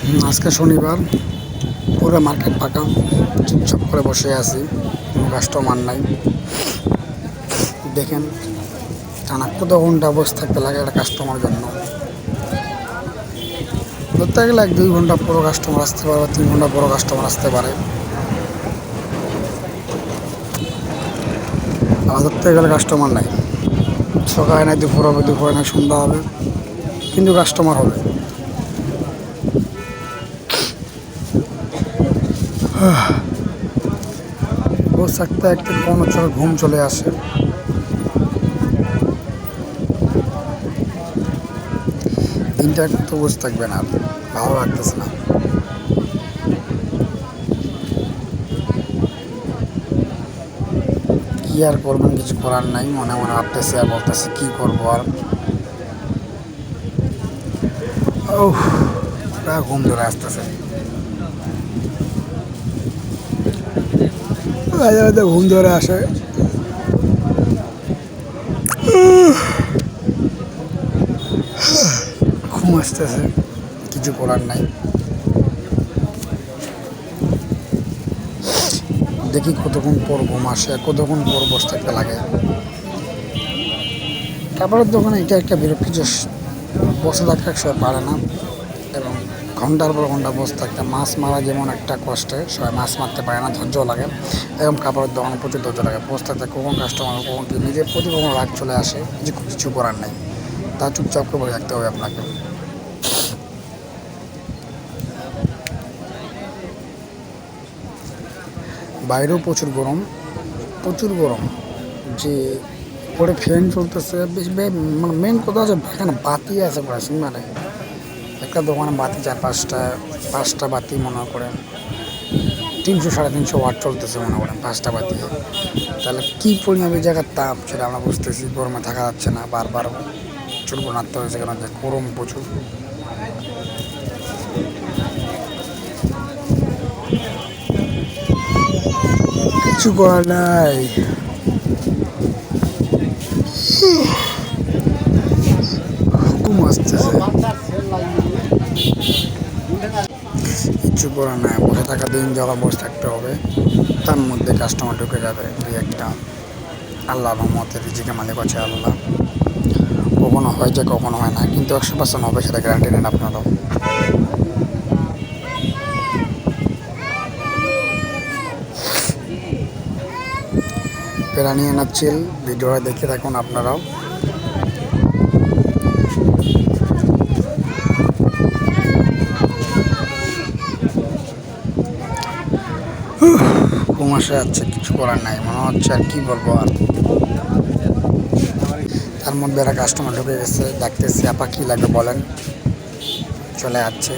আজকে শনিবার, পুরো মার্কেট ফাঁকা, চুপচাপ করে বসে আছি, কোনো কাস্টমার নাই। দেখেন টানা কত ঘন্টা বসে থাকতে লাগে একটা কাস্টমার জন্য। ধরতে গেলে 1-2 ঘন্টা পুরো কাস্টমার আসতে পারে, 3 ঘন্টা পুরো কাস্টমার আসতে পারে। আর ধরতে গেলে কাস্টমার নাই, সকালে নাই, দুপুর হবে, দুপুরে নাই, সন্ধ্যা হবে, কিন্তু কাস্টমার হবে। বসে থাকতে একটা কোনো চলে ঘুম চলে আসে। দিনটা একটু বসে থাকবেন, আর ভালো লাগতেছে না। কি আর করবেন, কিছু করার নাই, মনে মনে ভাবতেছে আর বলতেছে কি করবো আর। ও, ঘুম ধরে আসতেছে, মাঝে মাঝে ঘুম ধরে আসে। ঘুম আসতেছে, কিছু করার নাই। দেখি কতক্ষণ পর ঘুম আসে, কতক্ষণ পর বসে থাকতে লাগে। কাপড়ের দোকানে এটা একটা বিরক্তি যে বসে থাকতে সবাই পারে না, এবং ঘন্টার পর ঘন্টা বসে থাকতে। মাছ মারা যেমন একটা কষ্টে, সবাই মাছ মারতে পারে না, ধৈর্য লাগে। এবং কাপড়ের দোকানে প্রচুর ধৈর্য লাগে, বসে থাকতে কখন কাস্টমার কখন কি নিজের প্রতি কখন রাগ চলে আসে, কিছু করার নাই, তা চুপচাপ করে বসে থাকতে হবে আপনাকে। বাইরেও প্রচুর গরম, প্রচুর গরম, যে পরে ফ্যান চলতেছে বেশি। মানে মেন কথা হচ্ছে এখানে বাতি আছে প্রায়, মানে একটা দোকানে বাতি 4-5টা বাতি মনে করেন 300-350 ওয়াট চলতেছে মনে করেন 5টা বাতি। তাহলে কী পরিমাণে জায়গার তাপ সেটা আমরা বুঝতেছি। গরমে থাকা যাচ্ছে না, বারবার চুল নাড়তে হয়েছে, কারণ যে গরম প্রচুর। কিছু করার নাই, ঘুম আসতেছে, কিছু করার নাই। বসে থাকা দিন যখন বসে থাকতে হবে, তার মধ্যে কাস্টমার ঢুকে যাবে 2-1টা। আল্লাহ রহমতের রিজিকের মালিক আছে আল্লাহ, কখনো হয় যে কখনো হয় না, কিন্তু 100% হবে সেটা গ্যারান্টি নেন আপনারাও। প্যারা নিয়ে নাচ্ছিল, ভিডিওটা দেখে থাকুন আপনারাও। ঘুম আসে যাচ্ছে, কিছু করার নাই, মনে হচ্ছে আর কি বলবো আর। তার মধ্যে একটা কাস্টমার ঢুকে গেছে, ডাকতেছি আপা কী লাগে বলেন, চলে যাচ্ছে।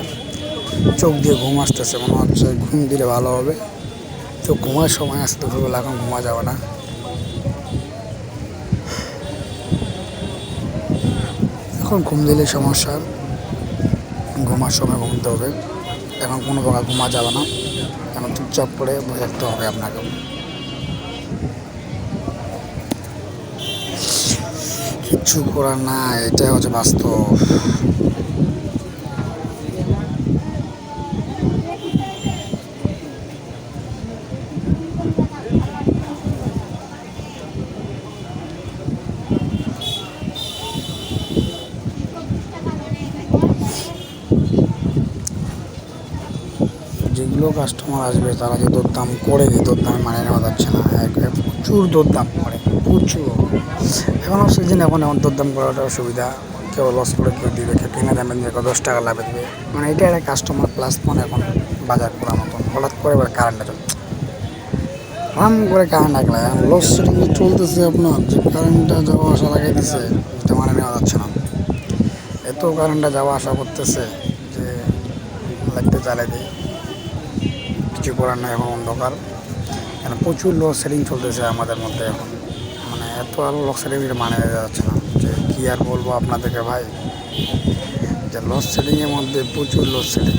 চোখ দিয়ে ঘুম আসতেছে, মনে হচ্ছে ঘুম দিলে ভালো হবে। চোখ ঘুমার সময় আসতে দুপুরবেলা, এখন ঘুমা যাবে না। এখন ঘুম দিলে সমস্যা, ঘুমার সময় ঘুমতে হবে। এখন কোনো প্রকার ঘুমা যাবে না, এখন চুপচাপ করে বসে থাকতে হবে আপনাকে। কিচ্ছু করার না, এটাই হচ্ছে বাস্তব। যেগুলো কাস্টমার আসবে তারা যে দরদাম করে, দরদাম মানে নেওয়া যাচ্ছে না, প্রচুর দরদাম করে, প্রচুর। এখন সিজন, এখন দরদাম করাটা অসুবিধা। কেউ লস করে কেউ দিবে, কেউ কিনে দামে দিবে, কেউ 10 টাকা লাভে দিবে। মানে এটা একটা কাস্টমার প্লাস মানে এখন বাজার করার মতন। হঠাৎ করে এবার কারেন্টটা চলে, রাম করে কারেন্ট লাগলে এখন লস সেটিং চলতেছে আপনার, যে কারেন্টটা যাওয়া আসা লাগাই দিছে, এটা মানে নেওয়া যাচ্ছে না। এত কারেন্টটা যাওয়া আসা করতেছে যে লাগতে জ্বালাই দেয়, কিছু করার নেই। এখন অন্ধকার, এখন প্রচুর লোড সেটিং চলতেছে আমাদের মধ্যে এখন। মানে এত আর লোড সেটিং মানে যাচ্ছে না, যে কী আর বলবো আপনাদেরকে ভাই, যে লোড সেটিংয়ের মধ্যে প্রচুর লোড সেটিং।